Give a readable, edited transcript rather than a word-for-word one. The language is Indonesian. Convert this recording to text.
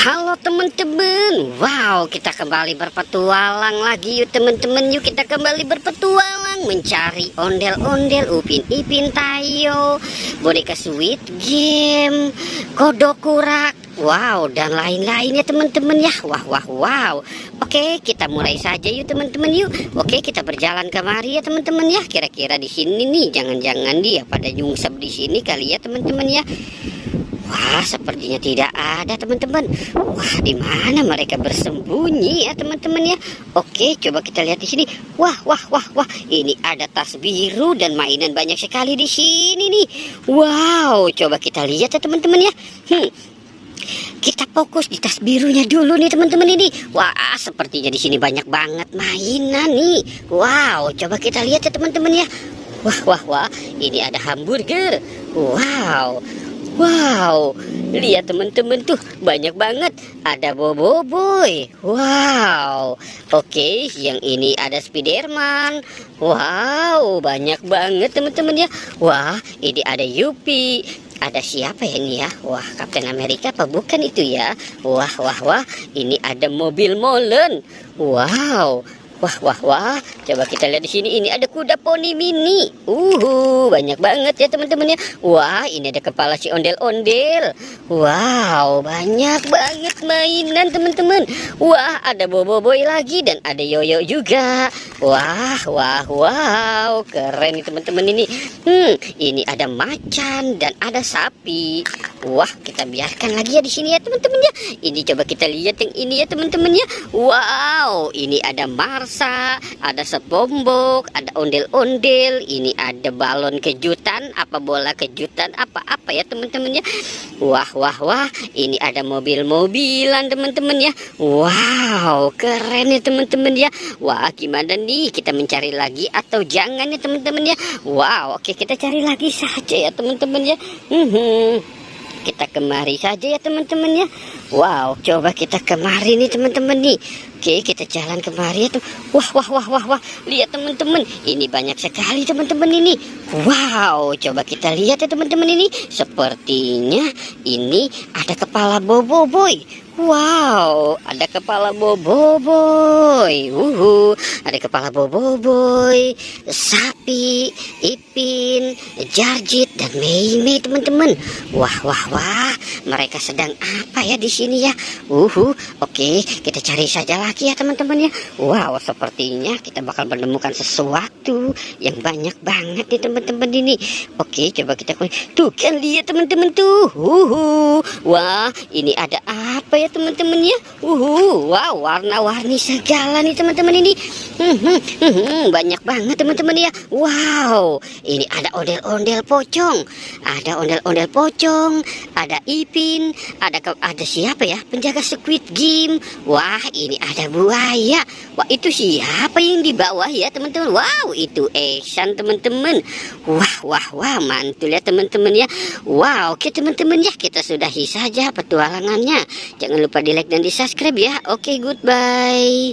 Halo teman-teman, wow, kita kembali berpetualang lagi yuk teman-teman. Yuk kita kembali berpetualang mencari ondel-ondel, Upin Ipin Tayo, boneka Squid Game, kodok kurak, wow, dan lain-lainnya teman-teman ya. Wow. Oke, kita mulai saja yuk teman-teman yuk. Oke, kita berjalan kemari ya teman-teman ya. Kira-kira di sini nih, jangan-jangan dia pada nyungsep di sini kali ya teman-teman ya. Wah, sepertinya tidak ada teman-teman. Wah, di mana mereka bersembunyi ya teman-teman ya? Oke, coba kita lihat di sini. Wah. Ini ada tas biru dan mainan banyak sekali di sini nih. Wow, coba kita lihat ya teman-teman ya. Kita fokus di tas birunya dulu nih teman-teman ini. Wah, sepertinya di sini banyak banget mainan nih. Wow, coba kita lihat ya teman-teman ya. Wah. Ini ada hamburger. Wow, lihat teman-teman tuh, banyak banget. Ada Boboiboy. Wow. Oke, yang ini ada Spiderman. Wow, banyak banget teman-teman ya. Wah, ini ada Yupi. Ada siapa ya ini ya? Wah, Kapten Amerika apa bukan itu ya? Wah. Ini ada mobil molen. Wow. Wah. Coba kita lihat di sini. Ini ada kuda poni mini. Banyak banget ya teman-teman ya. Wah, ini ada kepala si ondel-ondel. Wow, banyak banget mainan teman-teman. Wah, ada Boboiboy lagi dan ada Yoyo juga. Wow, keren nih teman-teman ini. Ini ada macan dan ada sapi. Wah, kita biarkan lagi ya di sini ya teman-teman ya. Ini coba kita lihat yang ini ya teman-teman ya. Wow, ini ada Marsa, ada SpongeBob, ada ondel-ondel, ini ada balon kejutan, apa bola kejutan, apa ya teman-teman ya. Wah, ini ada mobil-mobilan teman-teman ya. Wow, keren ya teman-teman ya. Wah, gimana nih, kita mencari lagi atau jangan ya teman-teman ya. Wow, oke, kita cari lagi saja ya teman-teman ya. Kita kemari saja ya teman-teman ya. Wow, coba kita kemari nih teman-teman nih. Oke, kita jalan kemari ya tuh. Wah. Lihat teman-teman, ini banyak sekali teman-teman ini. Wow, coba kita lihat ya teman-teman ini. Sepertinya ini ada kepala Boboiboy. Wow, ada kepala Boboiboy. Ada kepala Boboiboy, sapi, Ipin, Jarjit dan Mei teman-teman. Wah, mereka sedang apa ya di sini ya? Oke, kita cari saja lagi ya teman-teman ya. Wow, sepertinya kita bakal menemukan sesuatu yang banyak banget nih teman-teman ini. Oke, coba kita tuh kan lihat teman-teman tuh. Wah, ini ada apa ya teman-teman ya? Wow, warna-warni segala nih teman-teman ini. Banyak banget teman-teman ya. Wow, ini ada ondel-ondel pocong. Ada ondel-ondel pocong, ada Ipin, ada siapa ya? Penjaga Squid Game. Wah, ini ada buaya. Wah, itu siapa yang di bawah ya teman-teman? Wow, itu Ehsan teman-teman. Wah, mantul ya teman-teman ya. Wow, oke teman-teman ya, kita sudahi saja petualangannya. Jangan lupa di like dan di subscribe ya. Oke, goodbye.